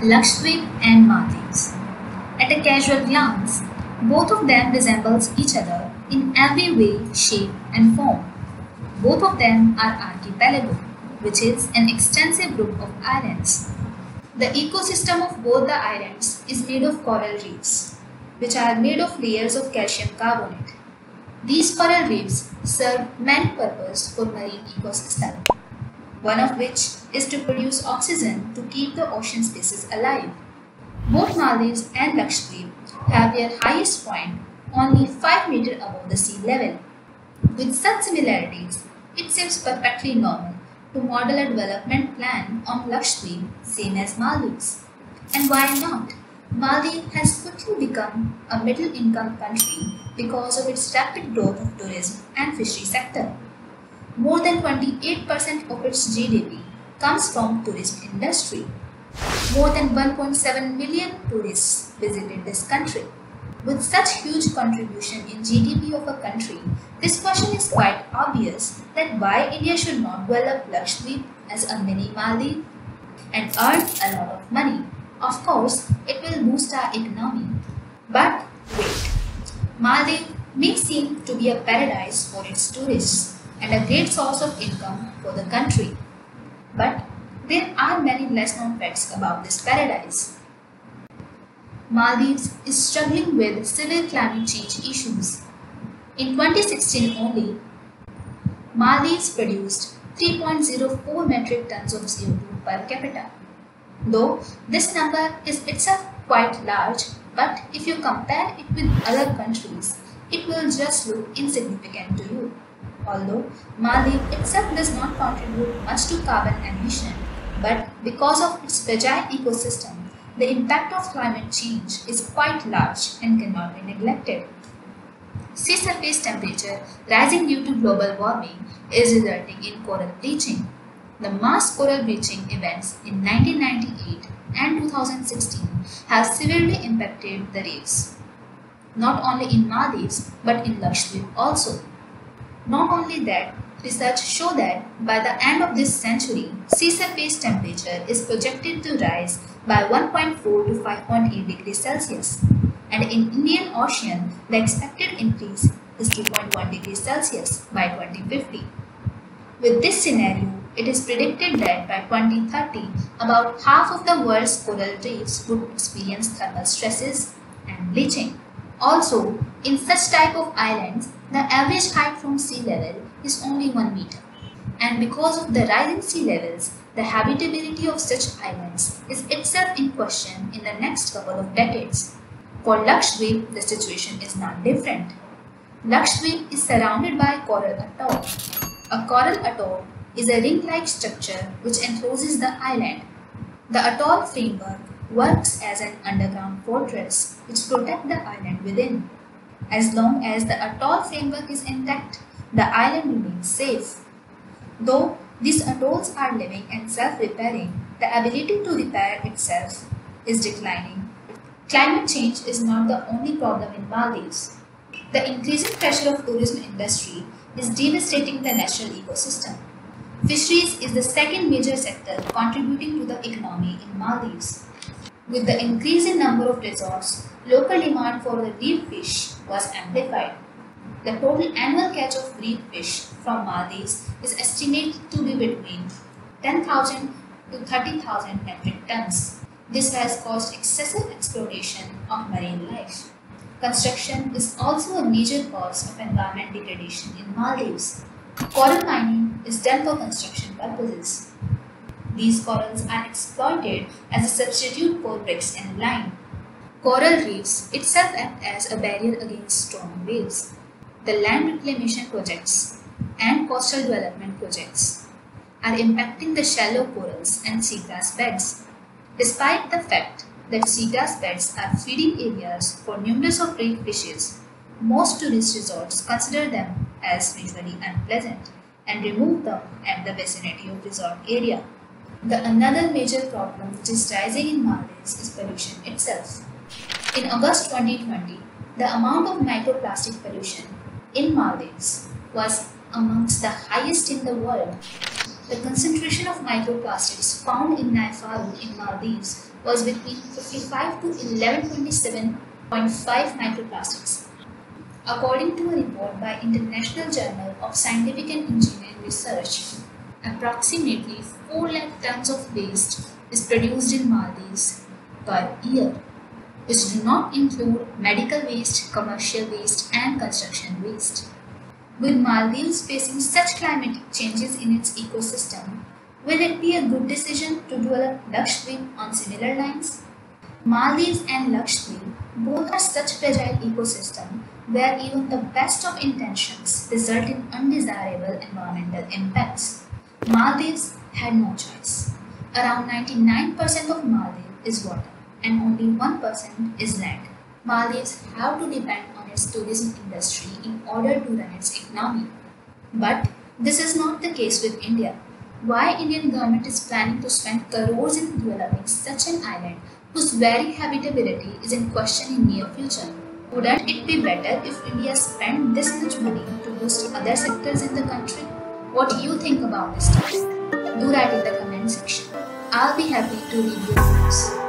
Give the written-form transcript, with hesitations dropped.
Lakshadweep and Maldives. At a casual glance, both of them resembles each other in every way, shape and form. Both of them are archipelago, which is an extensive group of islands. The ecosystem of both the islands is made of coral reefs, which are made of layers of calcium carbonate. These coral reefs serve many purposes for marine ecosystem, one of which is to produce oxygen to keep the ocean species alive. Both Maldives and Lakshadweep have their highest point only 5 meters above the sea level. With such similarities, it seems perfectly normal to model a development plan on Lakshadweep same as Maldives. And why not? Maldives has quickly become a middle income country because of its rapid growth of tourism and fishery sector. More than 28% of its GDP comes from tourism industry. More than 1.7 million tourists visited this country. With such huge contribution in GDP of a country, this question is quite obvious that why India should not develop Lakshadweep as a mini Maldives and earn a lot of money. Of course, it will boost our economy. But wait, Maldives may seem to be a paradise for its tourists and a great source of income for the country. But there are many less known facts about this paradise. Maldives is struggling with severe climate change issues. In 2016 only, Maldives produced 3.04 metric tons of CO2 per capita. Though this number is itself quite large, but if you compare it with other countries, it will just look insignificant to you. Although Maldives itself does not contribute much to carbon emission, but because of its fragile ecosystem, the impact of climate change is quite large and cannot be neglected. Sea surface temperature rising due to global warming is resulting in coral bleaching. The mass coral bleaching events in 1998 and 2016 have severely impacted the reefs, not only in Maldives but in Lakshadweep also. Not only that, research show that by the end of this century, sea surface temperature is projected to rise by 1.4 to 5.8 degrees Celsius, and in Indian Ocean, the expected increase is 2.1 degrees Celsius by 2050. With this scenario, it is predicted that by 2030, about half of the world's coral reefs would experience thermal stresses and bleaching. Also, in such type of islands, the average height from sea level is only 1 meter. And because of the rising sea levels, the habitability of such islands is itself in question in the next couple of decades. For Lakshadweep, the situation is not different. Lakshadweep is surrounded by coral atoll. A coral atoll is a ring-like structure which encloses the island. The atoll framework works as an underground fortress which protects the island within. As long as the atoll framework is intact, the island remains safe. Though these atolls are living and self-repairing, the ability to repair itself is declining. Climate change is not the only problem in Maldives. The increasing pressure of tourism industry is devastating the natural ecosystem. Fisheries is the second major sector contributing to the economy in Maldives. With the increasing number of resorts, local demand for the reef fish was amplified. The total annual catch of reef fish from Maldives is estimated to be between 10,000 to 30,000 metric tons. This has caused excessive exploitation of marine life. Construction is also a major cause of environment degradation in Maldives. Coral mining is done for construction purposes. These corals are exploited as a substitute for bricks and lime. Coral reefs itself act as a barrier against strong waves. The land reclamation projects and coastal development projects are impacting the shallow corals and seagrass beds. Despite the fact that seagrass beds are feeding areas for numerous of reef fishes, most tourist resorts consider them as visually unpleasant and remove them at the vicinity of resort area. The another major problem which is rising in Maldives is pollution itself. In August 2020, the amount of microplastic pollution in Maldives was amongst the highest in the world. The concentration of microplastics found in Naifaru in Maldives was between 55 to 1127.5 microplastics. According to a report by International Journal of Scientific and Engineering Research, approximately 4 lakh tons of waste is produced in Maldives per year, which do not include medical waste, commercial waste, and construction waste. With Maldives facing such climatic changes in its ecosystem, will it be a good decision to develop Lakshadweep on similar lines? Maldives and Lakshadweep both are such fragile ecosystems where even the best of intentions result in undesirable environmental impacts. Maldives had no choice. Around 99% of Maldives is water and only 1% is land. Maldives have to depend on its tourism industry in order to run its economy. But this is not the case with India. Why Indian government is planning to spend crores in developing such an island whose very habitability is in question in near future? Wouldn't it be better if India spent this much money to boost other sectors in the country? What do you think about this topic? Do write in the comment section. I'll be happy to read your views.